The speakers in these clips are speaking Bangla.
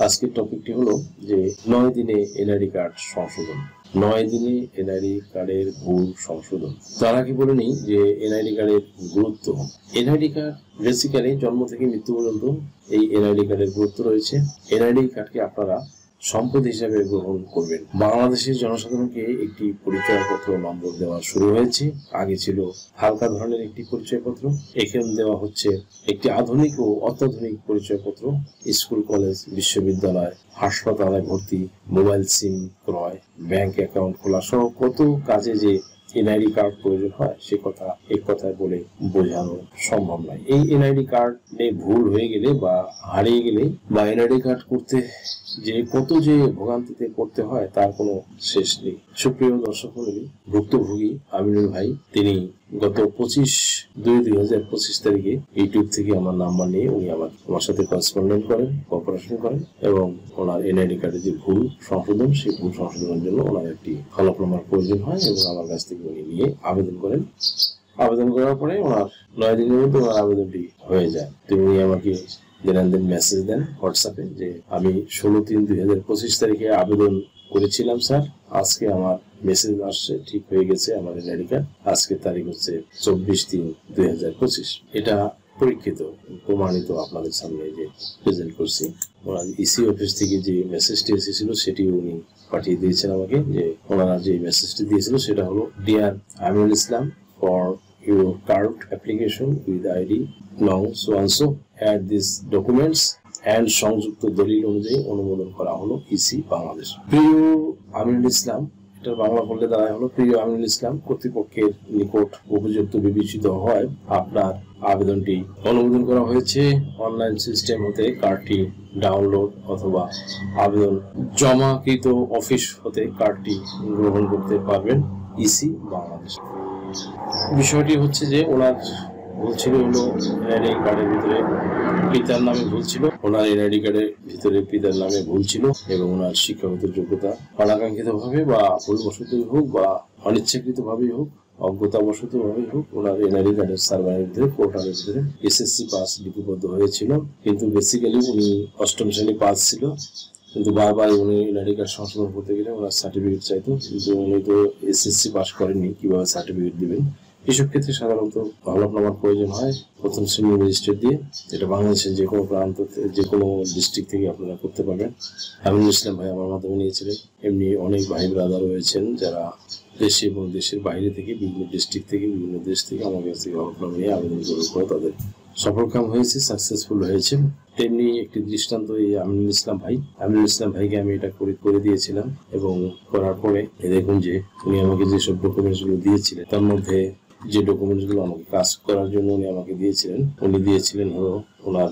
আজকের টপিকটি হলো যে 9 দিনে এনআইডি কার্ড সংশোধন। 9 দিনে এনআইডি কার্ডের ভুল সংশোধন। তার আগে বলে নিই যে এনআইডি কার্ডের গুরুত্ব। এনআইডি কার্ড বেসিক্যালি জন্ম থেকে মৃত্যু পর্যন্ত এই এনআইডি কার্ডের গুরুত্ব রয়েছে। এনআইডি কার্ডকে আপনারা সম্পদ হিসাবে গ্রহণ করবেন। বাংলাদেশের জনসাধারণকে একটি পরিচয়পত্র নম্বর দেওয়া শুরু হয়েছে। আগে ছিল হালকা ধরনের একটি পরিচয়পত্র, এখন দেওয়া হচ্ছে একটি আধুনিক ও অত্যাধুনিক পরিচয়পত্র। স্কুল, কলেজ, বিশ্ববিদ্যালয়, হাসপাতালে ভর্তি, মোবাইল সিম ক্রয়, ব্যাংক অ্যাকাউন্ট খোলা সহ কত কাজে যে এনআইডি কার্ড প্রয়োজন হয় সে কথা এক কথায় বলে বোঝানো সম্ভব নয়। এই এনআইডি কার্ডে ভুল হয়ে গেলে বা হারিয়ে গেলে বা এনআইডি কার্ড করতে যে কত যে ভোগান্তিতে পড়তে হয় তার কোনো শেষ নেই। সুপ্রিয় দর্শক মণ্ডলী, ভুক্তভোগী আমিনুল ভাই তিনি গত 25/2/2025 তারিখে ইউটিউব থেকে আমার নাম্বার নিয়ে উনি আমার সাথে করেসপন্ডেন্ট করেন, কোঅপারেশন করেন এবং ওনার এনআইডি কার্ডের যে ভুল সংশোধন সেই ভুল সংশোধনের জন্য ওনার একটি হলফনামার প্রয়োজন হয় এবং আমার কাছ থেকে উনি নিয়ে আবেদন করেন। আবেদন করার পরে ওনার 9 দিনের মধ্যে ওনার আবেদনটি হয়ে যায়। তো উনি আমাকে দৈনন্দিন মেসেজ দেন হোয়াটসঅ্যাপে যে আমি 16/3/2025 তারিখে আবেদন করেছিলাম স্যার, আজকে আমার মেসেজ আসছে, ঠিক হয়ে গেছে আমার এনআইডি কার্ড। আজকের তারিখ হচ্ছে 24/3/2025। এটা পরীক্ষিত প্রমাণিত আপনাদের সামনে যে প্রেজেন্ট করছি। ওনার ইসি অফিস থেকে যে মেসেজটি এসেছিল সেটি উনি পাঠিয়ে দিয়েছেন আমাকে। যে ওনারা যে মেসেজটি দিয়েছিল সেটা হলো, dear Aminul Islam, for your card application with ID long so and so add these documents and সংযুক্ত দলিল অনুযায়ী অনুমোদন করা হলো ইসি বাংলাদেশ। প্রিয় আমিনুল ইসলাম, এটা বাংলা বললে দাঁড়ায় হলো, প্রিয় আমিনুল ইসলাম, কর্তৃপক্ষের নিকট উপযুক্ত বিবেচিত হয় আপনার আবেদনটি অনুমোদন করা হয়েছে। অনলাইন সিস্টেম হতে কার্ডটি ডাউনলোড অথবা আবেদন জমাকৃত অফিস হতে কার্ডটি গ্রহণ করতে পারবেন ইসি বাংলাদেশ। বিষয়টি হচ্ছে যে ওনার ভুল ছিল হলো এনআইডি কার্ডের ভিতরে পিতার নামে ভুল ছিল, ওনার এনআইডি কার্ডের ভিতরে পিতার নামে ভুল ছিল এবং ওনার শিক্ষাগত যোগ্যতা অনাকাঙ্ক্ষিত ভাবে বা ভুলবশতই হোক বা অনিচ্ছাকৃত ভাবেই হোক, অজ্ঞতাবশত ভাবেই হোক, ওনার এনআইডি কার্ডের সার্ভারের ভিতরে পোর্টালের ভিতরে এসএসসি পাস লিপিবদ্ধ হয়েছিল। কিন্তু বেসিক্যালি উনি 8ম শ্রেণী পাস ছিল, কিন্তু বারবার উনি এনআইডি কার্ড সংশোধন করতে গেলে ওনার সার্টিফিকেট চাইতো, কিন্তু উনি তো এসএসসি পাস করেননি, কিভাবে সার্টিফিকেট দিবেন। এসব ক্ষেত্রে সাধারণত হলফনামার প্রয়োজন হয় 1ম শ্রেণী ম্যাজিস্ট্রেট দিয়ে। এটা বাংলাদেশের যে কোনো প্রান্ত, যে কোনো ডিস্ট্রিক্ট থেকে আপনারা করতে পারবেন। আমিনুল ইসলাম ভাই আমার মাধ্যমে নিয়েছিলেন। এমনি অনেক ভাই ব্রাদার রয়েছেন যারা দেশে এবং দেশের বাইরে থেকে, বিভিন্ন ডিস্ট্রিক্ট থেকে, বিভিন্ন দেশ থেকে আমার কাছ থেকে হলফনামা নিয়ে আবেদন করার পরে তাদের সফলকাম হয়েছে, সাকসেসফুল হয়েছে। তেমনি একটি দৃষ্টান্ত এই আমিনুল ইসলাম ভাইকে আমি এটা করে দিয়েছিলাম এবং করার পরে দেখুন যে উনি আমাকে যেসব ডকুমেন্টস গুলো দিয়েছিলেন তার মধ্যে যে ডকুমেন্টস গুলো আমাকে কাজ করার জন্য উনি আমাকে দিয়েছিলেন, উনি দিয়েছিলেন হলো ওনার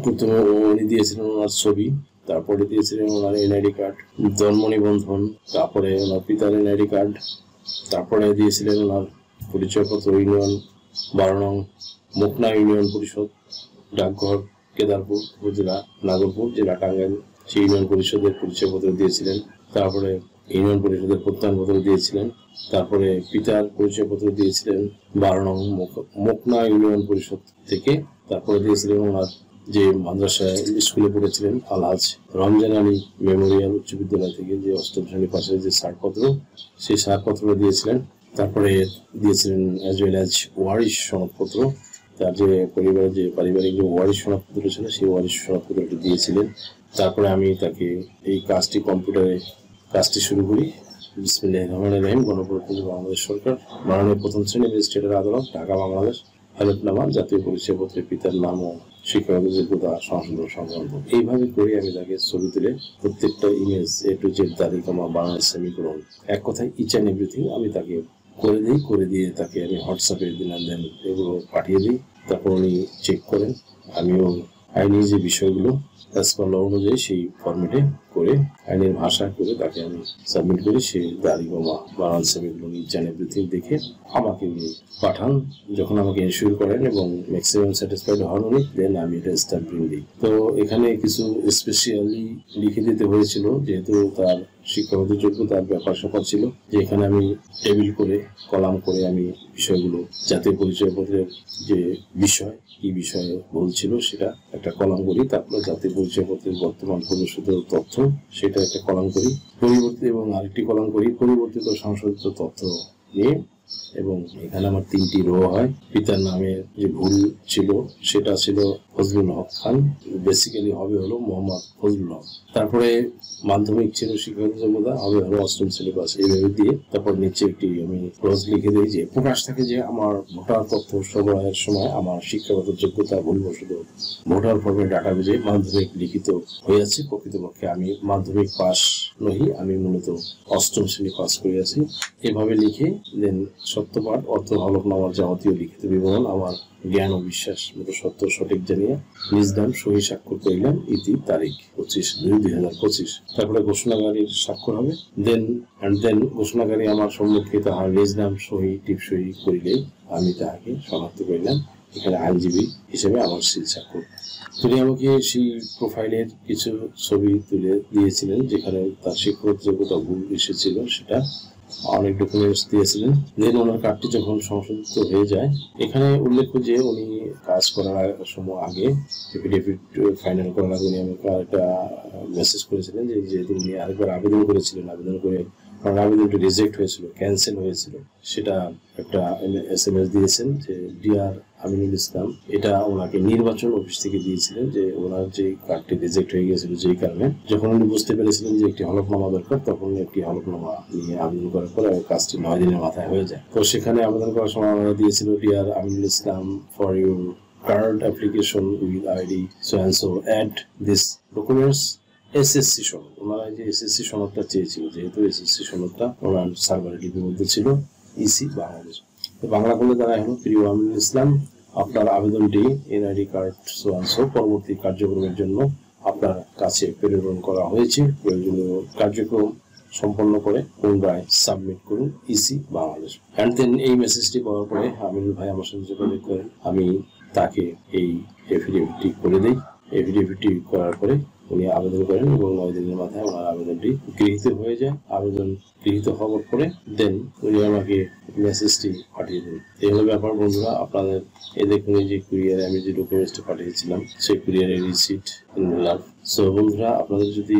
প্রথমে উনি দিয়েছিলেন ওনার ছবি, তারপরে দিয়েছিলেন ওনার এনআইডি কার্ড, জন্ম নিবন্ধন, তারপরে ওনার পিতার এনআইডি কার্ড, তারপরে দিয়েছিলেন ওনার পরিচয়পত্র, ইউনিয়ন 12 নং মোকনা ইউনিয়ন পরিষদ, ডাকঘর কেদারপুর, উপজেলা নাগরপুর, জেলা টাঙ্গাইল, সেই ইউনিয়ন পরিষদের পরিচয়পত্র দিয়েছিলেন। তারপরে ইউনিয়ন পরিষদের প্রত্যয়নপত্র দিয়েছিলেন। তারপরে পিতার পরিচয়পত্র দিয়েছিলেন 12 নং মোকনা ইউনিয়ন পরিষদ থেকে। তারপরে দিয়েছিলেন ওনার যে মাদ্রাসায় স্কুলে পড়েছিলেন আলহাজ রমজান আলী মেমোরিয়াল উচ্চ বিদ্যালয় থেকে যে 8ম শ্রেণী পাশের যে ছাড়পত্র, সেই ছাড়পত্র দিয়েছিলেন। তারপরে দিয়েছিলেন অ্যাজ ওয়েল অ্যাজ ওয়ারিশ সনদপত্র, তার যে পরিবারের যে পারিবারিক যে ওয়ারিশ সনদপত্র ছিল সেই ওয়ারিশ সনদপত্রটি দিয়েছিলেন। তারপরে আমি তাকে এই কাজটি কম্পিউটারে কাজটি শুরু করি। বিসমিল্লাহির রহমানির রহিম। গণপ্রজাতন্ত্রী বাংলাদেশ সরকার, মাননীয় 1ম শ্রেণী ম্যাজিস্ট্রেটের আদালত, ঢাকা, বাংলাদেশ। হলফনামা, জাতীয় পরিচয়পত্রের পিতার নাম ও শিক্ষাগত যোগ্যতা সংশোধন সংক্রান্ত। এইভাবে করে আমি তাকে ছবি তুলে প্রত্যেকটা ইমেজ A to Z তারিখ আমার বাংলা সেমিকোলন, এক কথায় ইচ অ্যান্ড এভরিথিং আমি তাকে করে দিয়ে তাকে আমি হোয়াটসঅ্যাপে দিন এগুলো পাঠিয়ে দিই। তারপর উনি চেক করেন, আমিও আইনি যে বিষয়গুলো অ্যাজ পার ল অনুযায়ী সেই ফরম্যাটে করে আইনের ভাষা করে তাকে আমি সাবমিট করি। সে দাড়ি বানান সেমিগুলো নিচ অ্যান্ড এভরিথিং দেখে আমাকে উনি পাঠান। যখন আমাকে ইনশিওর করেন এবং ম্যাক্সিমাম স্যাটিসফাইড হন উনি, দেন আমি এটা স্ট্যাম্পিং দিই। তো এখানে কিছু স্পেশালি লিখে দিতে হয়েছিল, যেহেতু তার শিক্ষাগত যোগ্যতার ব্যাপার স্যাপার ছিল, যে এখানে আমি টেবিল করে কলাম করে আমি বিষয়গুলো, জাতীয় পরিচয়পত্রের যে বিষয় কি বিষয়ে বলছিল সেটা একটা কলাম করি, তারপরে জাতীয় পরিচয়পত্রের বর্তমান প্রদর্শিত তথ্য সেটা একটা কলাম করি, পরিবর্তিত এবং আরেকটি কলাম করি পরিবর্তিত সংশোধিত তথ্য নিয়ে। এবং এখানে আমার 3টি রো হয়। পিতার নামে যে ভুল ছিল সেটা ছিল ফজলুল হক খান, বেসিক্যালি হবে হলো মোহাম্মদ ফজলুল হক। তারপরে মাধ্যমিক ছিল শিক্ষাগত যোগ্যতা, হবে হলো 8ম শ্রেণী পাস, এইভাবে দিয়ে তারপর নিচে একটি আমি ক্লজ লিখে দিই যে প্রকাশ থাকে যে আমার ভোটার তথ্য সরবরাহের সময় আমার শিক্ষাগত যোগ্যতা ভুলবশত ভোটার ফর্মে ডাটাবেজে মাধ্যমিক লিখিত হয়েছে। প্রকৃতপক্ষে আমি মাধ্যমিক পাস নহি, আমি মূলত 8ম শ্রেণী পাস করিয়াছি। এভাবে লিখে দেন সত্যপাঠ অর্থ হলফনামার যাবতীয় লিখিত বিবরণ আমার জ্ঞান ও বিশ্বাস মতো সত্য সঠিক জানিয়ে নিজ নাম সহি স্বাক্ষর করিলাম। ইতি তারিখ 25/2/2025। তারপরে ঘোষণাকারীর স্বাক্ষর হবে। দেন ঘোষণাকারী আমার সম্মুখে তাহার নিজ নাম সহি টিপসই করিলেই আমি তাহাকে শনাক্ত করিলাম। এখানে আইনজীবী হিসেবে আমার সিল স্বাক্ষর। তিনি আমাকে সেই প্রোফাইলের কিছু ছবি তুলে দিয়েছিলেন, যেখানে তার শিক্ষাগত যোগ্যতা ভুল এসেছিল, সেটা অনেক ডকুমেন্টস দিয়েছিলেন। দেন ওনার কার্ডটি যখন সংশোধিত হয়ে যায়, এখানে উল্লেখ্য যে উনি কাজ করার সময় আগে এফিডেভিট ফাইনাল করার আগে উনি আমাকে একটা মেসেজ করেছিলেন যে যেহেতু উনি আরেকবার আবেদন করেছিলেন, আবেদন করে আবেদনটি রিজেক্ট হয়েছিল, ক্যান্সেল হয়েছিল, সেটা একটা SMS দিয়েছেন যে ডিআর আমিনুল ইসলাম। এটা ওনাকে নির্বাচন অফিস থেকে দিয়েছিলেন, যে ওনার যে কার্ডটি রিজেক্ট হয়ে গিয়েছিল যেই কারণে, যখন উনি বুঝতে পেরেছিলেন যে একটি হলফনামা দরকার, তখন একটি হলফনামা নিয়ে আবেদন করার পরে কাজটি 9 দিনের মাথায় হয়ে যায়। তো সেখানে আবেদন করার সময় আমরা দিয়েছিল dear Aminul Islam, for your card application with ID so and so add this documents SSC সনদ। ওনারা যে SSC সনদটা চেয়েছিল, যেহেতু SSC সনদটা ওনার সার্ভারে লিপিবদ্ধ ছিল ইসি বাংলাদেশ। বাংলা করলে তারা এখন প্রিয় আমিনুল ইসলাম, আপনার আবেদনটি NID card so and so পরবর্তী কার্যক্রমের জন্য আপনার কাছে প্রেরণ করা হয়েছে। প্রয়োজনীয় কার্যক্রম সম্পন্ন করে পুনরায় সাবমিট করুন ইসি বাংলাদেশ। অ্যান্ড দেন এই মেসেজটি পাওয়ার পরে আমিনুল ভাই আমার সাথে যোগাযোগ করেন, আমি তাকে এই এফিডেভিটটি করে দিই। এফিডেভিটটি করার পরে উনি আবেদন করেন এবং 9 দিনের মাথায় ওনার আবেদনটি গৃহীত হয়ে যায়। আবেদন গৃহীত হওয়ার পরে দেন উনি আমাকে মেসেজটি পাঠিয়ে দেন। এই হলো ব্যাপার বন্ধুরা। আপনাদের এই দেখুন, এই যে কুরিয়ারে আমি যে ডকুমেন্টসটা পাঠিয়েছিলাম সেই কুরিয়ারের রিসিট নিলাম। সো বন্ধুরা, আপনাদের যদি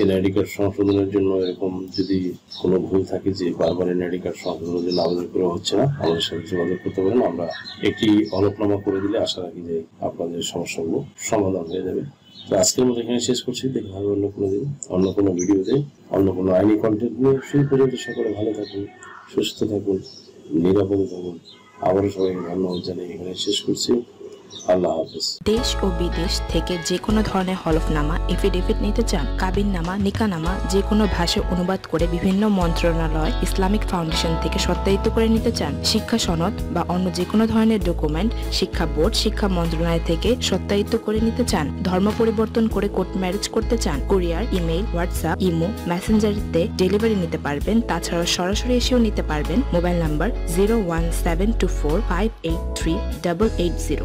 NID কার্ড সংশোধনের জন্য এরকম যদি কোনো ভুল থাকে যে বারবার NID কার্ড সংশোধনের জন্য আবেদন করা হচ্ছে না, আমাদের সাথে যোগাযোগ করতে পারেন। আমরা একটি হলফনামা করে দিলে আশা রাখি যে আপনাদের সমস্যাগুলো সমাধান হয়ে যাবে। তো আজকের মতো এখানে শেষ করছি। দেখা হবে অন্য কোনো দিন, অন্য কোনো ভিডিওতে, অন্য কোনো আইনি কন্টেন্ট নিয়ে। সেই পর্যন্ত সকলে ভালো থাকুন, সুস্থ থাকুন, নিরাপদে থাকুন। আবারও সবাইকে ধন্যবাদ জানিয়ে এখানে শেষ করছি। আল্লাহ হাফেজ। দেশ ও বিদেশ থেকে যে কোনো ধরনের হলফনামা, এফিডেভিট নিতে চান, কাবিননামা, নিকানামা যে কোনো ভাষায় অনুবাদ করে বিভিন্ন মন্ত্রণালয়, ইসলামিক ফাউন্ডেশন থেকে সত্যায়িত করে নিতে চান, শিক্ষা সনদ বা অন্য যে কোনো ধরনের ডকুমেন্ট শিক্ষা বোর্ড, শিক্ষা মন্ত্রণালয় থেকে সত্যায়িত করে নিতে চান, ধর্ম পরিবর্তন করে কোর্ট ম্যারেজ করতে চান, কুরিয়ার, ইমেইল, হোয়াটসঅ্যাপ, ইমো, মেসেঞ্জারিতে ডেলিভারি নিতে পারবেন। তাছাড়া সরাসরি এসেও নিতে পারবেন। Mobile number 01724583880।